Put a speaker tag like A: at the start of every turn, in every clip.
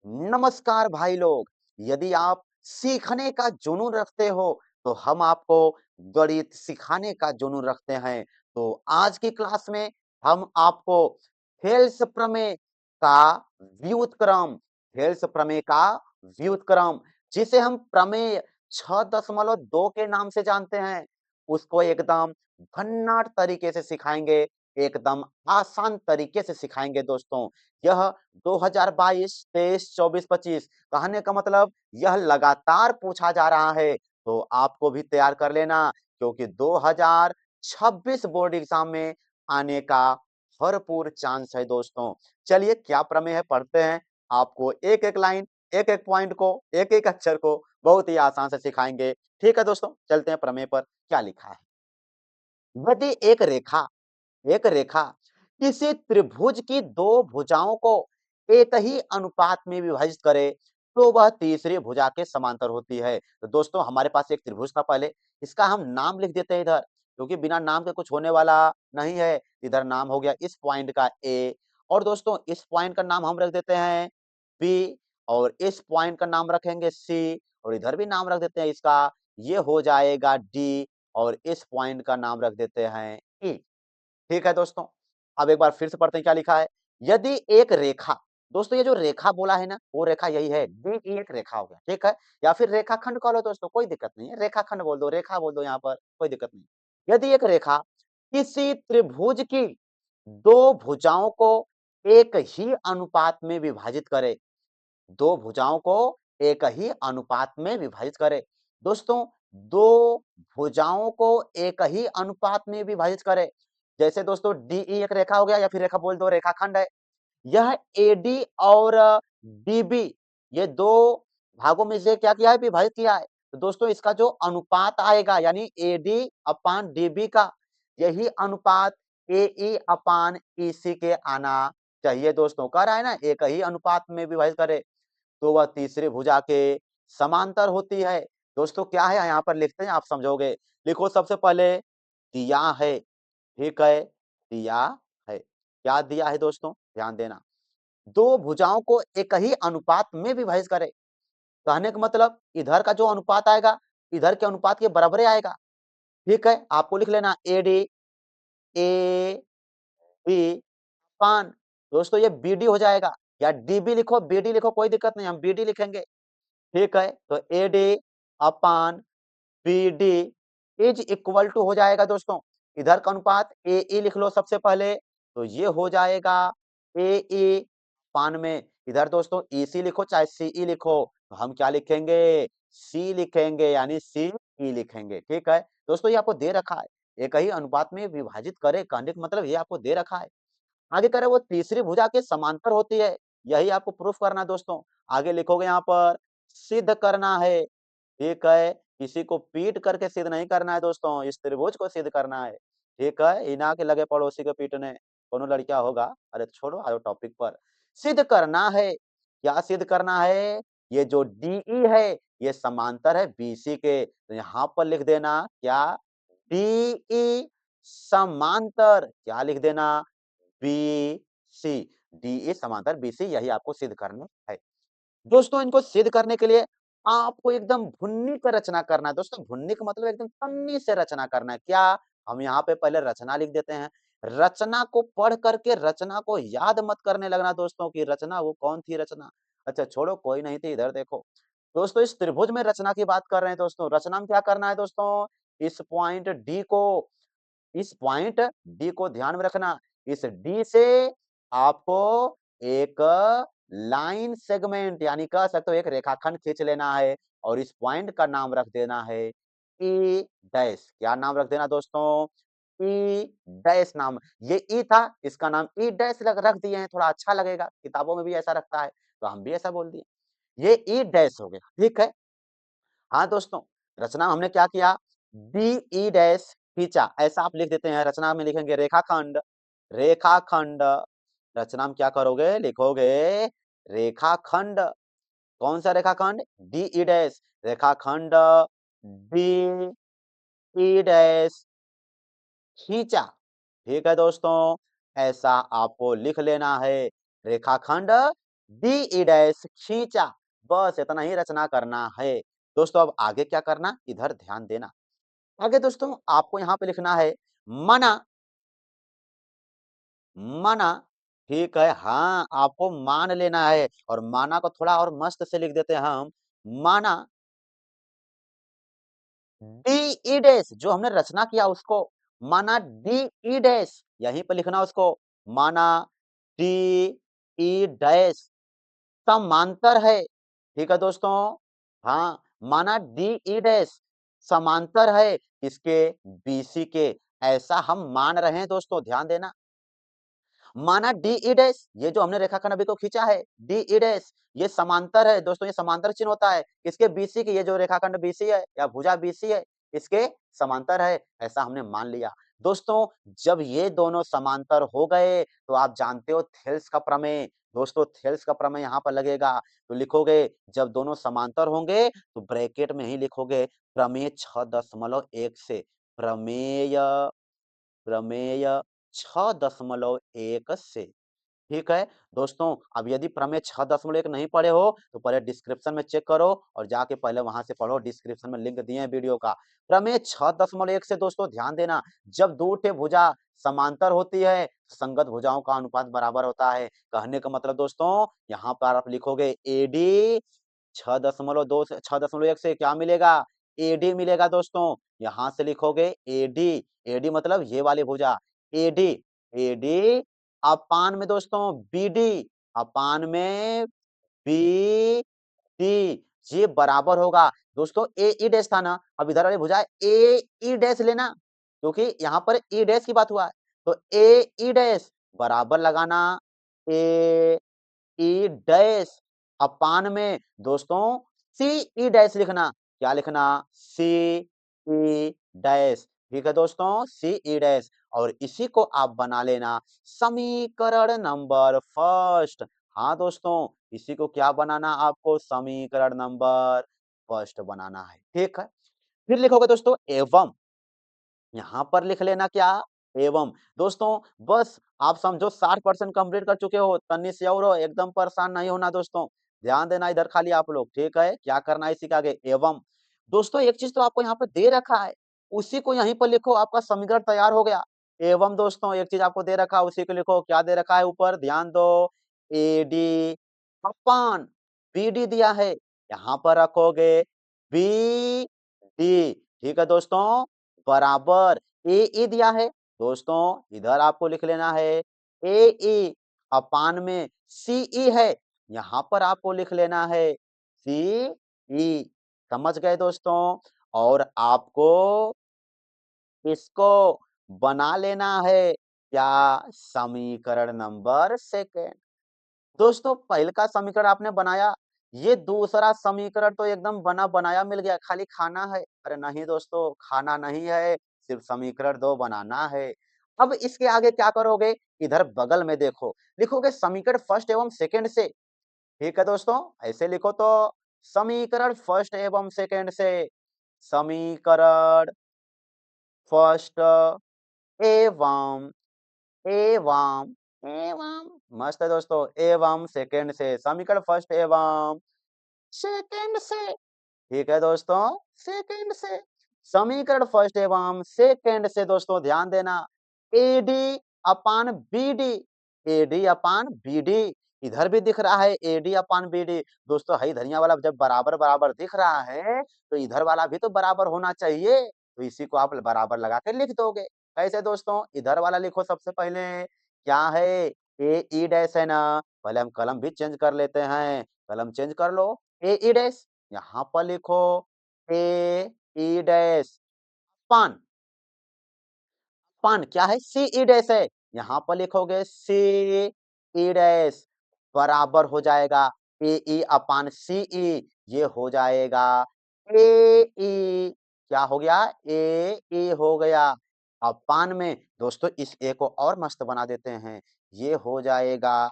A: नमस्कार भाई लोग। यदि आप सीखने का जुनून रखते हो तो हम आपको गणित सिखाने का जुनून रखते हैं। तो आज की क्लास में हम आपको हेल्स प्रमेय का व्युत्क्रम हेल्स प्रमेय का व्युत्क्रम जिसे हम प्रमेय 6.2 के नाम से जानते हैं, उसको एकदम भन्नाट तरीके से सिखाएंगे, एकदम आसान तरीके से सिखाएंगे दोस्तों। यह 2022, 23, 24, 25 कहने का मतलब यह लगातार पूछा जा रहा है, तो आपको भी तैयार कर लेना क्योंकि 2026 बोर्ड एग्जाम में आने का भरपूर चांस है दोस्तों। चलिए क्या प्रमेय है पढ़ते हैं। आपको एक-एक लाइन, एक-एक पॉइंट को, एक-एक अक्षर को बहुत ही आसान से सिखाएंगे। ठीक है दोस्तों, चलते हैं प्रमेय पर क्या लिखा है। यदि एक रेखा किसी त्रिभुज की दो भुजाओं को एक ही अनुपात में विभाजित करे तो वह तीसरी भुजा के समांतर होती है। तो दोस्तों हमारे पास एक त्रिभुज था पहले, इसका हम नाम लिख देते हैं इधर, क्योंकि बिना नाम के कुछ होने वाला नहीं है। इधर नाम हो गया इस पॉइंट का ए, और दोस्तों इस पॉइंट का नाम हम रख देते हैं बी, और इस पॉइंट का नाम रखेंगे सी, और इधर भी नाम रख देते हैं इसका, ये हो जाएगा डी, और इस पॉइंट का नाम रख देते हैं ई। ठीक है दोस्तों, अब एक बार फिर से पढ़ते हैं क्या लिखा है। यदि एक रेखा, दोस्तों ये जो रेखा बोला है ना, वो रेखा यही है, डी एक रेखा हो गया, ठीक है? या फिर रेखाखंड कह लो दोस्तों, कोई दिक्कत नहीं है, रेखाखंड बोल दो, रेखा बोल दो यहाँ पर, कोई दिक्कत नहीं। यदि एक रेखा किसी त्रिभुज की दो भुजाओं को एक ही अनुपात में विभाजित करे, दो भुजाओं को एक ही अनुपात में विभाजित करे। दोस्तों, दो भुजाओं को एक ही अनुपात में विभाजित करे, जैसे दोस्तों डीई एक रेखा हो गया, या फिर रेखा बोल दो, रेखाखंड है। यह एडी और डीबी, ये दो भागों में से क्या किया है, विभाजित किया है। तो दोस्तों इसका जो अनुपात आएगा यानी एडी अपान डीबी का, यही अनुपात एई अपान ईसी के आना चाहिए दोस्तों। कह रहा है ना एक ही अनुपात में विभाजित करे तो वह तीसरी भुजा के समांतर होती है। दोस्तों क्या है यहाँ पर लिखते हैं, आप समझोगे। लिखो सबसे पहले दिया है, ठीक है, दिया है। क्या दिया है दोस्तों, ध्यान देना। दो भुजाओं को एक ही अनुपात में विभाजित करे, कहने का मतलब इधर का जो अनुपात आएगा, इधर के अनुपात के बराबर आएगा। ठीक है, आपको लिख लेना एडी ए बी पान, दोस्तों ये बीडी हो जाएगा, या डीबी लिखो, बीडी लिखो, कोई दिक्कत नहीं, हम बीडी लिखेंगे। ठीक है, तो AD upon BD is equal to हो जाएगा दोस्तों, इधर का अनुपात एई लिख लो सबसे पहले, तो ये हो जाएगा एई पान में, इधर दोस्तों ईसी लिखो चाहे सीई लिखो, तो हम क्या लिखेंगे, सी लिखेंगे, यानी सी ई लिखेंगे। ठीक है दोस्तों, ये आपको दे रखा है, एक ही अनुपात में विभाजित करे, कहने का मतलब ये आपको दे रखा है। आगे करे वो तीसरी भुजा के समांतर होती है, यही आपको प्रूफ करना है दोस्तों। आगे लिखोगे यहाँ पर सिद्ध करना है, ठीक है, किसी को पीट करके सिद्ध नहीं करना है दोस्तों, इस त्रिभुज को सिद्ध करना है। ठीक है, इना के लगे पड़ोसी को पीटने, कोनो लड़कियां होगा, अरे छोड़ो आओ टॉपिक पर। सिद्ध करना है, क्या सिद्ध करना है, ये जो डीई है ये समांतर है बीसी के, तो यहाँ पर लिख देना क्या, डीई समांतर, क्या लिख देना, बीसी, डीई समांतर बीसी, यही आपको सिद्ध करना है। दोस्तों इनको सिद्ध करने के लिए आपको एकदम भुन्नी पे रचना करना है। दोस्तों भुन्नी का मतलब एकदम तन्नी से रचना करना है। क्या, हम यहाँ पे पहले रचना लिख देते हैं। रचना को पढ़ करके रचना को याद मत करने लगना दोस्तों की रचना वो कौन थी रचना। अच्छा छोड़ो कोई नहीं थी, इधर देखो। दोस्तों इस त्रिभुज में रचना की बात कर रहे हैं दोस्तों। रचना में क्या करना है दोस्तों, इस पॉइंट डी को, इस पॉइंट डी को ध्यान में रखना। इस डी से आपको एक लाइन सेगमेंट यानी कह सकते हो एक रेखाखंड खींच लेना है, और इस पॉइंट का नाम रख देना है ई डैश। क्या नाम रख देना दोस्तों, ई डैश नाम। ये ई था, इसका नाम ई डैश रख दिए हैं, थोड़ा अच्छा लगेगा, किताबों में भी ऐसा रखता है तो हम भी ऐसा बोल दिए, ये ई डैश हो गया। ठीक है, हाँ दोस्तों, रचना में हमने क्या किया, डी ई डैश खींचा, ऐसा आप लिख देते हैं। रचना में लिखेंगे रेखाखंड, रेखाखंड, रचना में क्या करोगे, लिखोगे रेखाखंड। कौन सा रेखाखंड, डी ई डैश, रेखाखंड डी ई डैश खींचा। ठीक है दोस्तों, ऐसा आपको लिख लेना है, रेखाखंड डी ई डैश खींचा। बस इतना ही रचना करना है। दोस्तों अब आगे क्या करना, इधर ध्यान देना। आगे दोस्तों आपको यहाँ पे लिखना है मना, मना, ठीक है? हाँ, आपको मान लेना है और माना को थोड़ा और मस्त से लिख देते हैं हम, माना डी ई डैश जो हमने रचना किया उसको, माना डी ई डैश यहीं पे लिखना उसको, माना डी ई डैश समांतर है, ठीक है दोस्तों? हाँ, माना डी ई डैश समांतर है इसके बीसी के, ऐसा हम मान रहे हैं दोस्तों, ध्यान देना। माना डी ई डैश ये जो हमने रेखाखंड अभी तो खींचा है, डी ई डैश ये समांतर है दोस्तों, ये समांतर चिन्ह होता है इसके बीसी की, ये जो रेखाखंड बीसी है या भुजा बीसी है इसके समांतर है, ऐसा हमने मान लिया। दोस्तों जब ये दोनों समांतर हो गए तो आप जानते हो थेल्स का प्रमेय, दोस्तों थेल्स का प्रमेय यहाँ पर लगेगा, तो लिखोगे जब दोनों समांतर होंगे तो ब्रैकेट में ही लिखोगे प्रमेय 6.1 से, प्रमेय प्रमेय 6.1 से, ठीक है? दोस्तों अब यदि प्रमेय 6.1 नहीं पढ़े हो तो पहले डिस्क्रिप्शन में चेक करो और जाके पहले वहां से पढ़ो, डिस्क्रिप्शन में लिंक दिए हैं वीडियो का। प्रमेय 6.1 से दोस्तों ध्यान देना, जब दो ठे भुजा समांतर होती है संगत भुजाओं का अनुपात बराबर होता है। कहने का मतलब दोस्तों यहाँ पर आप लिखोगे एडी 6.2 से 6.1 से क्या मिलेगा, एडी मिलेगा दोस्तों। यहाँ से लिखोगे एडी, एडी मतलब ये वाली भुजा, एडी, एडी अपान में दोस्तों बीडी, अपान में बी डी, ये बराबर होगा दोस्तों ए ई डैश था ना, अब इधर वाली भुजा ए ई डैश लेना, क्योंकि यहाँ पर ई डैश की बात हुआ है, तो ए ई डैश बराबर लगाना ए ई डैश अपान में दोस्तों सी ई डैश लिखना, क्या लिखना, सी ई डैश, ठीक है दोस्तों, सी ई डैश, और इसी को आप बना लेना समीकरण नंबर फर्स्ट। हाँ दोस्तों इसी को क्या बनाना, आपको समीकरण नंबर फर्स्ट बनाना है, ठीक है? फिर लिखोगे दोस्तों एवं, यहाँ पर लिख लेना क्या, एवं। दोस्तों बस आप समझो 60% कंप्लीट कर चुके हो, तन्नी से और हो, एकदम परेशान नहीं होना दोस्तों, ध्यान देना इधर खाली आप लोग, ठीक है? क्या करना है इसी के आगे, एवं। दोस्तों एक चीज तो आपको यहाँ पे दे रखा है, उसी को यहीं पर लिखो, आपका समीकरण तैयार हो गया। एवं दोस्तों एक चीज आपको दे रखा है उसी को लिखो, क्या दे रखा है ऊपर ध्यान दो, एडी अपान बीडी दिया है, यहाँ पर रखोगे बी डी, ठीक है दोस्तों, बराबर ए ई दिया है, दोस्तों इधर आपको लिख लेना है ए ई अपान में सी ई है, यहाँ पर आपको लिख लेना है सी ई, समझ गए दोस्तों? और आपको इसको बना लेना है क्या, समीकरण नंबर सेकंड। दोस्तों पहले का समीकरण आपने बनाया, ये दूसरा समीकरण तो एकदम बना बनाया मिल गया, खाली खाना है। अरे नहीं दोस्तों, खाना नहीं है, सिर्फ समीकरण 2 बनाना है। अब इसके आगे क्या करोगे, इधर बगल में देखो, लिखोगे समीकरण फर्स्ट एवं सेकंड से, ठीक है दोस्तों? ऐसे लिखो तो समीकरण फर्स्ट एवं सेकंड से, समीकरण फर्स्ट एवं एवं एवं मस्त है दोस्तों, एवं सेकंड से, समीकरण फर्स्ट एवं सेकंड से, ठीक है दोस्तों, सेकंड से, समीकरण फर्स्ट एवं सेकंड से दोस्तों ध्यान देना, AD upon BD, AD upon BD, इधर भी दिख रहा है एडी अपान बीडी, दोस्तों हई धनिया वाला जब बराबर बराबर दिख रहा है तो इधर वाला भी तो बराबर होना चाहिए, तो इसी को आप बराबर लगा के लिख दोगे। कैसे दोस्तों, इधर वाला लिखो सबसे पहले, क्या है ए ई डैश है ना, पहले हम कलम भी चेंज कर लेते हैं, कलम चेंज कर लो, ए ई डैश यहाँ पर लिखो ए ई डैश पान, पान क्या है सी ई डैश है, यहाँ पर लिखोगे सी ई डैश बराबर हो जाएगा ए ई अपान सी ई, ये हो जाएगा ए ई, क्या हो गया ए ई हो गया, अपान में दोस्तों इस ए को और मस्त बना देते हैं, ये हो जाएगा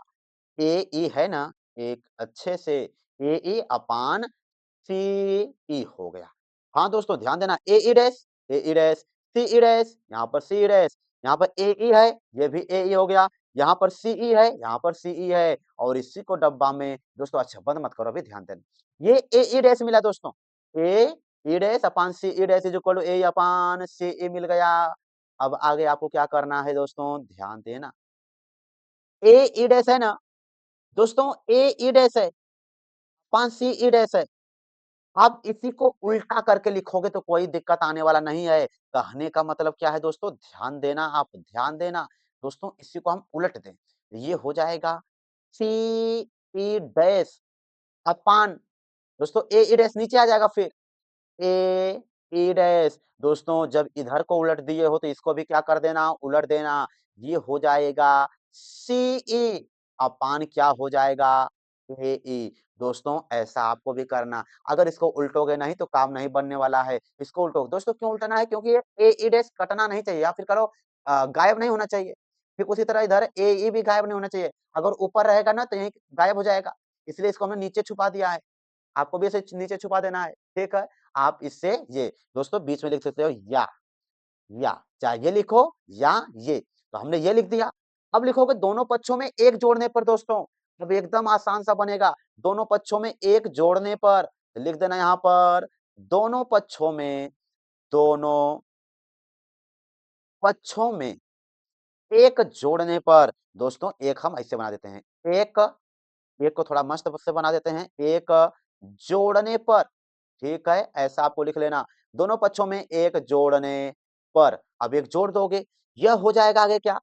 A: ए ई है ना, एक अच्छे से ए ई अपान सी ई हो गया। हाँ दोस्तों ध्यान देना ए ई डैश, ए ई डैश, सी ई डैश, यहाँ पर सी ई डैश, यहाँ पर ए ई है, ये भी ए ई हो गया, यहाँ पर सीई है, यहाँ पर सीई है और इसी को डब्बा में दोस्तों अच्छा बंद मत करो अभी ध्यान देना। ये ए डैश मिला दोस्तों, A E dash upon CE dash is equal to A upon CE मिल गया। अब आगे आपको क्या करना है दोस्तों ध्यान देना। ए ई डैश है ना दोस्तों, ए ई डैश है अपान सीई डैश है। आप इसी को उल्टा करके लिखोगे तो कोई दिक्कत आने वाला नहीं है। कहने का मतलब क्या है दोस्तों ध्यान देना, आप ध्यान देना। दोस्तों इसी को हम उलट दें, ये हो जाएगा सी ई डैश अपान दोस्तों ए ई डैश नीचे आ जाएगा फिर ए ई डैश। दोस्तों जब इधर को उलट दिए हो तो इसको भी क्या कर देना उलट देना। ये हो जाएगा सी ई अपान क्या हो जाएगा ए ई। दोस्तों ऐसा आपको भी करना, अगर इसको उल्टोगे नहीं तो काम नहीं बनने वाला है। इसको उल्टो दोस्तों क्यों उल्टना है क्योंकि ये ए ई डैश कटना नहीं चाहिए या फिर करो गायब नहीं होना चाहिए। ठीक उसी तरह इधर ए ई भी गायब नहीं होना चाहिए, अगर ऊपर रहेगा ना तो यहीं गायब हो जाएगा, इसलिए इसको हमने नीचे छुपा दिया है। आपको भी इसे नीचे छुपा देना है, ठीक है। आप इससे ये दोस्तों बीच में लिख सकते हो या चाहे ये लिखो या ये, तो हमने ये लिख दिया। अब लिखोगे दोनों पक्षों में एक जोड़ने पर दोस्तों, अब एकदम आसान सा बनेगा। दोनों पक्षों में एक जोड़ने पर तो लिख देना यहाँ पर दोनों पक्षों में, दोनों पक्षों में एक जोड़ने पर दोस्तों एक हम ऐसे बना देते हैं, एक एक को थोड़ा मस्त से बना देते हैं, एक जोड़ने पर, ठीक है, ऐसा आपको लिख लेना। दोनों पक्षों में एक जोड़ने पर, अब एक जोड़ दोगे, यह हो जाएगा आगे क्या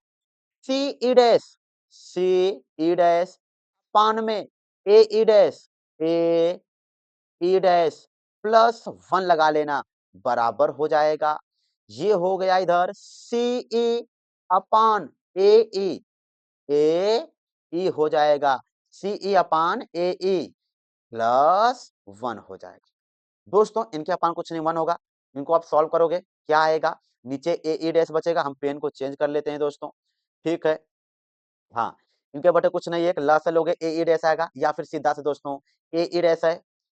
A: सी ई डैश, सी ई डैश पान में ए ई डैश, ए ई डैश प्लस 1 लगा लेना बराबर हो जाएगा। ये हो गया इधर सी ई अपान ए ई, ए ई हो जाएगा सी ई अपान ए ई प्लस 1 हो जाएगा। दोस्तों इनके अपान कुछ नहीं 1 होगा, इनको आप सॉल्व करोगे क्या आएगा नीचे ए ई डैश बचेगा। हम पेन को चेंज कर लेते हैं दोस्तों, ठीक है। हाँ, इनके बटे कुछ नहीं है, एक ल से लोगे ए ई डैश आएगा या फिर सीधा से दोस्तों ए ई डैश है,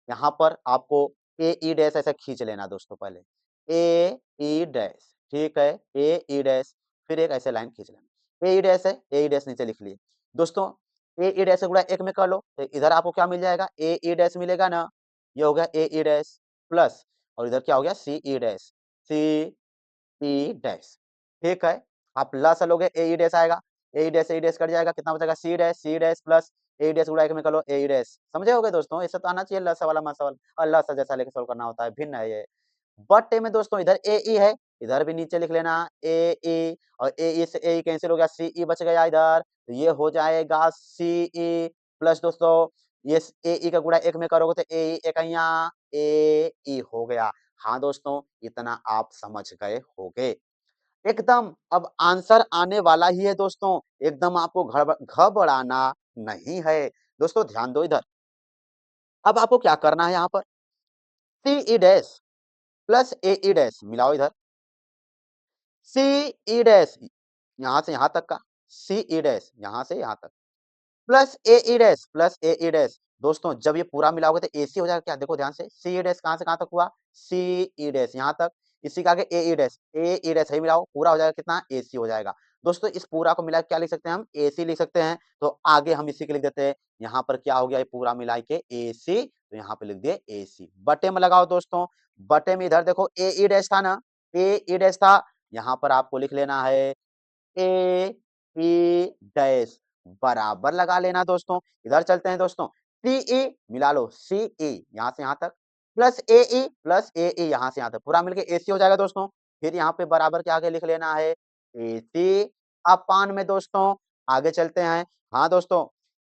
A: यहाँ पर आपको ए ई डैश ऐसे खींच लेना दोस्तों पहले, ए ई डैश, ठीक है, ए ई डैश फिर एक ऐसे लाइन खींच लेना, ए ई डैश है, ए ई डैश नीचे लिख लिए। दोस्तों ए ई डैश से गुणा एक में कर लो तो इधर आपको क्या मिल जाएगा ए ई डैश मिलेगा ना, ये हो गया ए ई डैश प्लस और इधर क्या हो गया सी ई डैश, सी ई डैश, ठीक है। आप ल से लोगे ए ई डैश आएगा, ए ई डैश कट जाएगा, कितना बचेगा सी डैश प्लस ए ई डैश गुणा एक में कर लो ए ई डैश। समझे होगे दोस्तों, इससे तो आना चाहिए ल से वाला म से वाला और ल से जैसा लेके सॉल्व करना होता है, भिन्न है ये। बटे में दोस्तों इधर ए ई है, इधर भी नीचे लिख लेना ए ई और ए ई से ए ई कैंसिल हो गया, सी ई बच गया इधर, तो ये हो जाएगा सी ई प्लस दोस्तों ये ए ई का गुणा एक में करोगे तो ए ई इकाइयाँ ए ई हो गया। हाँ दोस्तों, इतना आप समझ गए होंगे। एकदम अब आंसर आने वाला ही है दोस्तों, एकदम आपको घबराना नहीं है। दोस्तों ध्यान दो इधर, अब आपको क्या करना है यहाँ पर सी ई डैश प्लस ए ई डैश मिलाओ इधर, सी ई डैश यहाँ से यहाँ तक का, सी ई डैश यहाँ से यहाँ तक प्लस ए ई डैश। दोस्तों जब ये पूरा मिलाओगे तो एसी हो जाएगा क्या, देखो ध्यान से सी ई डैश कहाँ से कहाँ तक हुआ, सी ई डैश यहाँ तक, इसी का आगे ए ई डैश है मिलाओ पूरा हो जाएगा कितना एसी हो जाएगा। दोस्तों इस पूरा को मिला के क्या लिख सकते हैं हम एसी लिख सकते हैं, तो आगे हम इसी के लिख देते हैं। यहाँ पर क्या हो गया ये पूरा मिला के एसी, तो यहाँ पे लिख दिए एसी। बटे में लगाओ दोस्तों, बटे में इधर देखो ए ई डैश था ना, ए ई डैश था, यहाँ पर आपको लिख लेना है ए ई डैश बराबर लगा लेना दोस्तों। इधर चलते हैं दोस्तों, सीई मिला लो सीई यहाँ से यहाँ तक प्लस ए ई यहाँ से यहाँ तक पूरा मिलके एसी हो जाएगा दोस्तों। फिर यहाँ पे बराबर के आगे लिख लेना है एसी अपान में दोस्तों, आगे चलते हैं। हाँ दोस्तों,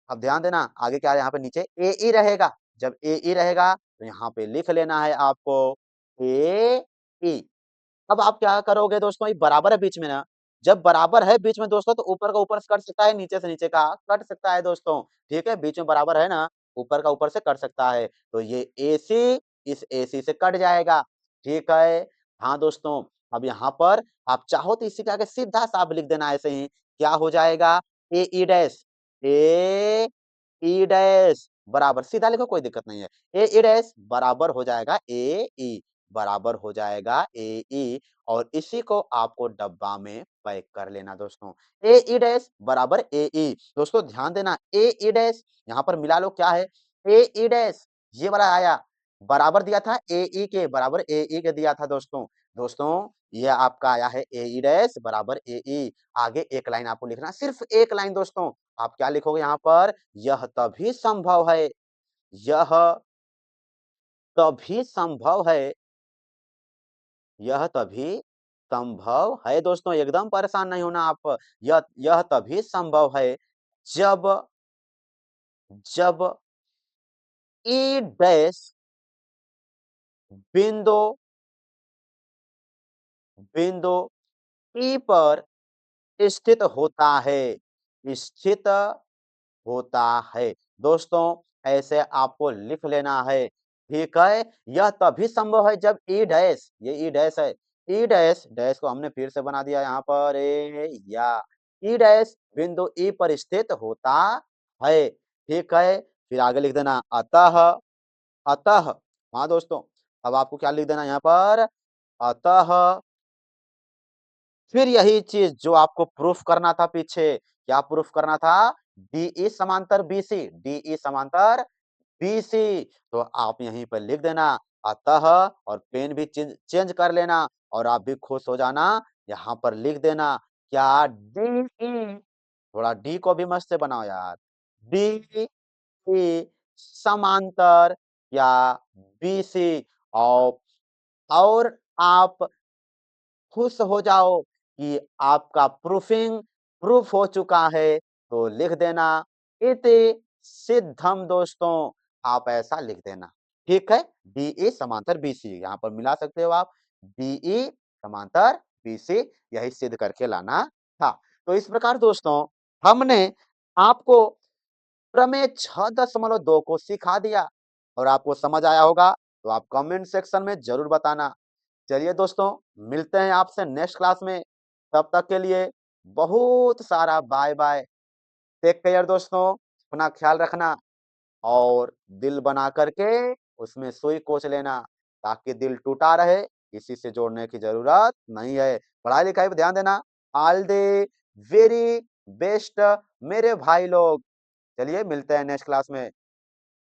A: अब ध्यान देना आगे क्या है, यहाँ पे नीचे ए ई रहेगा, जब ए ई रहेगा तो यहाँ पे लिख लेना है आपको ए ई। अब आप क्या करोगे दोस्तों, ये बराबर है बीच में ना, जब बराबर है बीच में दोस्तों तो ऊपर का ऊपर से कट सकता है, नीचे से नीचे का कट सकता है दोस्तों, ठीक है। बीच में बराबर है ना, ऊपर का ऊपर से कट सकता है, तो ये एसी इस एसी से कट जाएगा, ठीक है। हाँ दोस्तों, अब यहाँ पर आप चाहो तो इसी के आगे सीधा सा आप लिख देना ऐसे ही, क्या हो जाएगा ए ई डैश, ए ई डैश बराबर सीधा लिखो कोई दिक्कत नहीं है, ए ई डैश बराबर हो जाएगा ए ई। बराबर हो जाएगा AE और इसी को आपको डब्बा में पैक कर लेना दोस्तों। AE डैश बराबर AE दोस्तों ध्यान देना AE डैश यहाँ पर मिला लो क्या है AE डैश ये वाला आया बराबर दिया था AE के बराबर AE के दिया था दोस्तों। दोस्तों ये आपका आया है AE डैश बराबर AE आगे एक लाइन आपको लिखना सिर्फ एक लाइन दोस्तों। आप क्या लिखोगे यहाँ पर यह तभी संभव है यह तभी संभव है यह तभी संभव है दोस्तों एकदम परेशान नहीं होना आप यह तभी संभव है जब जब ई डैश बिंदु बिंदु ई पर स्थित होता है स्थित होता है। दोस्तों ऐसे आपको लिख लेना है, ठीक है? यह तभी संभव है जब ई डैश ये ई डैश है। ई डैश डैश को हमने फिर से बना दिया यहाँ पर या ई डैश बिंदु ई पर स्थित होता है, ठीक है? फिर आगे लिख देना अतः अतः हाँ दोस्तों, अब आपको क्या लिख देना यहाँ पर अतः फिर यही चीज़ जो आपको प्रूफ करना था पीछे, क्या प्रूफ करना था? डीई समांतर बीसी डीई समांतर बीसी तो आप यहीं पर लिख देना अतः और पेन भी चेंज कर लेना और आप भी खुश हो जाना। यहाँ पर लिख देना क्या डीई थोड़ा डी को भी मस्त से बनाओ यार। डीई समांतर या बीसी औ और आप खुश हो जाओ कि आपका प्रूफ हो चुका है, तो लिख देना इति सिद्धम दोस्तों, आप ऐसा लिख देना, ठीक है? डीई समांतर बीसी यहाँ पर मिला सकते हो आप, डीई समांतर बीसी यही सिद्ध करके लाना था। तो इस प्रकार दोस्तों हमने आपको प्रमेय 6.2 को सिखा दिया और आपको समझ आया होगा, तो आप कमेंट सेक्शन में ज़रूर बताना। चलिए दोस्तों, मिलते हैं आपसे नेक्स्ट क्लास में। तब तक के लिए बहुत सारा बाय-बाय। टेक केयर दोस्तों, अपना ख्याल रखना और दिल बना कर के उसमें सुई कोच लेना ताकि दिल टूटा रहे, किसी से जोड़ने की ज़रूरत नहीं है। पढ़ाई-लिखाई पे ध्यान देना। ऑल द वेरी बेस्ट मेरे भाई लोग। चलिए मिलते हैं नेक्स्ट क्लास में।